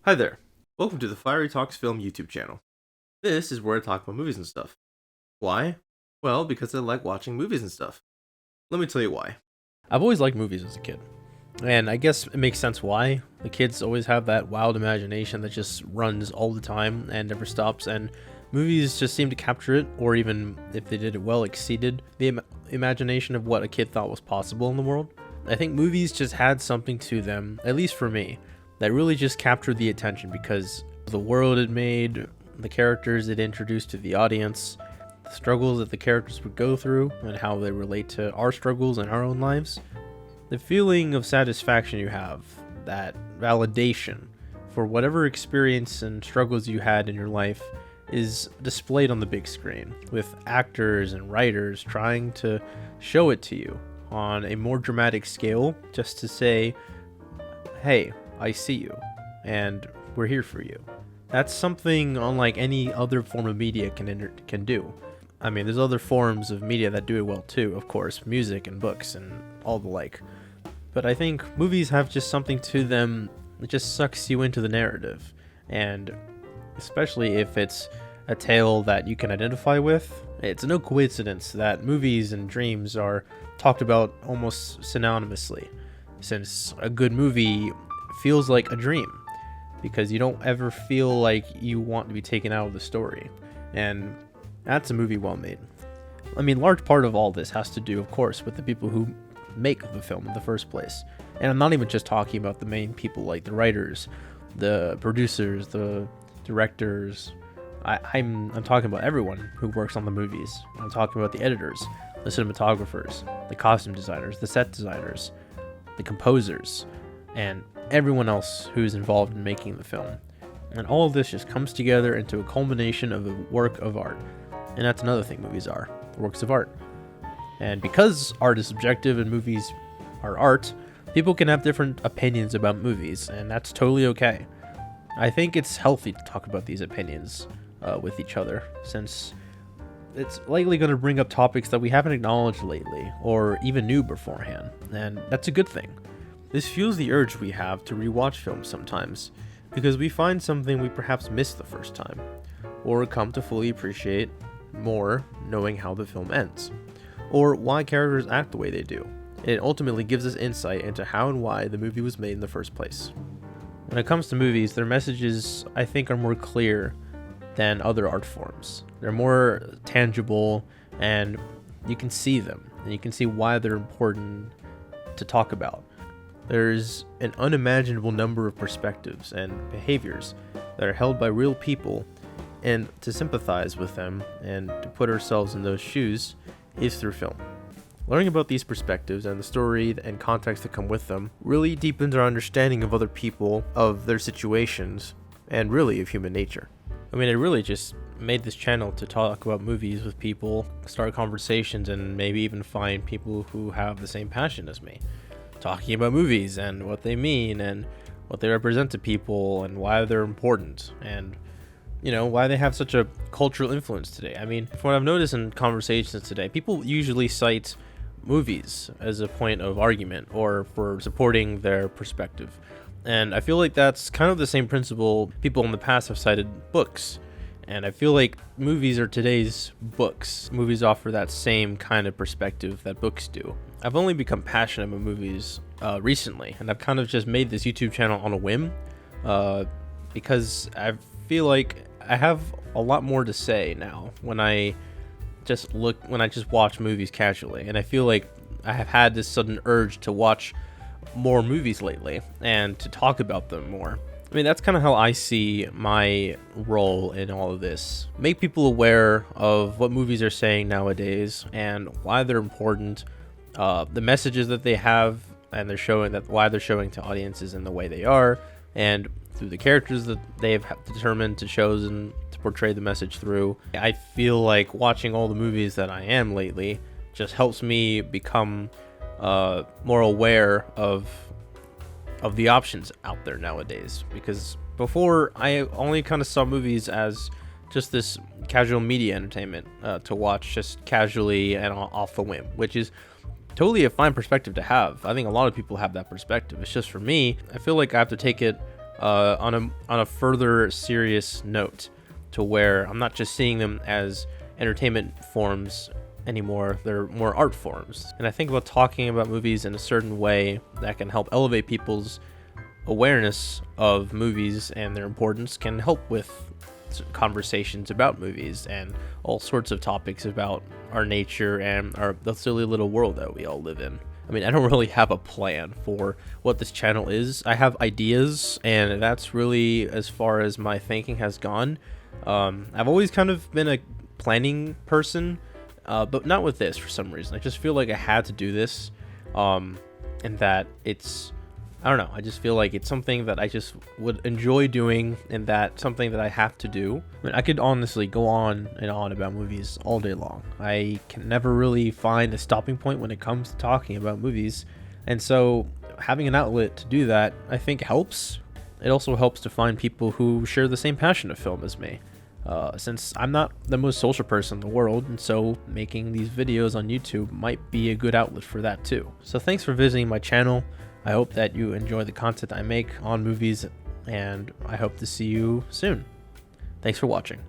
Hi there. Welcome to the Fiery Talks Film YouTube channel. This is where I talk about movies and stuff. Why? Well, because I like watching movies and stuff. Let me tell you why. I've always liked movies as a kid. And I guess it makes sense why. The kids always have that wild imagination that just runs all the time and never stops. And movies just seem to capture it, or even if they did it well, exceeded the imagination of what a kid thought was possible in the world. I think movies just had something to them, at least for me, that really just captured the attention because of the world it made, the characters it introduced to the audience, the struggles that the characters would go through, and how they relate to our struggles in our own lives. The feeling of satisfaction you have, that validation for whatever experience and struggles you had in your life, is displayed on the big screen, with actors and writers trying to show it to you on a more dramatic scale, just to say, hey, I see you, and we're here for you. That's something unlike any other form of media can do. I mean, there's other forms of media that do it well too, of course, music and books and all the like. But I think movies have just something to them that just sucks you into the narrative. And especially if it's a tale that you can identify with, it's no coincidence that movies and dreams are talked about almost synonymously, since a good movie feels like a dream, because you don't ever feel like you want to be taken out of the story. And that's a movie well made. I mean, large part of all this has to do, of course, with the people who make the film in the first place. And I'm not even just talking about the main people like the writers, the producers, the directors. I'm talking about everyone who works on the movies. I'm talking about the editors, the cinematographers, the costume designers, the set designers, the composers, and everyone else who's involved in making the film. And all of this just comes together into a culmination of a work of art. And that's another thing movies are, works of art. And because art is subjective and movies are art, people can have different opinions about movies, and that's totally okay. I think it's healthy to talk about these opinions with each other, since it's likely going to bring up topics that we haven't acknowledged lately, or even knew beforehand, and that's a good thing. This fuels the urge we have to rewatch films sometimes, because we find something we perhaps missed the first time, or come to fully appreciate more knowing how the film ends, or why characters act the way they do. It ultimately gives us insight into how and why the movie was made in the first place. When it comes to movies, their messages, I think, are more clear than other art forms. They're more tangible, and you can see them, and you can see why they're important to talk about. There's an unimaginable number of perspectives and behaviors that are held by real people, and to sympathize with them and to put ourselves in those shoes is through film. Learning about these perspectives and the story and context that come with them really deepens our understanding of other people, of their situations, and really of human nature. I mean, I really just made this channel to talk about movies with people, start conversations, and maybe even find people who have the same passion as me. Talking about movies and what they mean and what they represent to people and why they're important and, you know, why they have such a cultural influence today. I mean, from what I've noticed in conversations today, people usually cite movies as a point of argument or for supporting their perspective. And I feel like that's kind of the same principle people in the past have cited books. And I feel like movies are today's books. Movies offer that same kind of perspective that books do. I've only become passionate about movies recently, and I've kind of just made this YouTube channel on a whim because I feel like I have a lot more to say now when I just watch movies casually. And I feel like I have had this sudden urge to watch more movies lately and to talk about them more. I mean, that's kind of how I see my role in all of this. Make people aware of what movies are saying nowadays and why they're important, the messages that they have, and why they're showing to audiences in the way they are, and through the characters that they have determined to chosen to portray the message through. I feel like watching all the movies that I am lately just helps me become more aware of the options out there nowadays, because before I only kind of saw movies as just this casual media entertainment to watch just casually and off the whim, which is totally a fine perspective to have. I think a lot of people have that perspective. It's just for me, I feel like I have to take it on a further serious note, to where I'm not just seeing them as entertainment forms anymore, they're more art forms. And I think about talking about movies in a certain way that can help elevate people's awareness of movies and their importance, can help with conversations about movies and all sorts of topics about our nature and the silly little world that we all live in. I mean, I don't really have a plan for what this channel is. I have ideas, and that's really as far as my thinking has gone. I've always kind of been a planning person, but not with this for some reason. I just feel like I had to do this, and that I don't know, I just feel like it's something that I just would enjoy doing, and that something that I have to do. I mean, I could honestly go on and on about movies all day long. I can never really find a stopping point when it comes to talking about movies, and so having an outlet to do that, I think, helps. It also helps to find people who share the same passion of film as me. Since I'm not the most social person in the world, and so making these videos on YouTube might be a good outlet for that too. So thanks for visiting my channel. I hope that you enjoy the content I make on movies, and I hope to see you soon. Thanks for watching.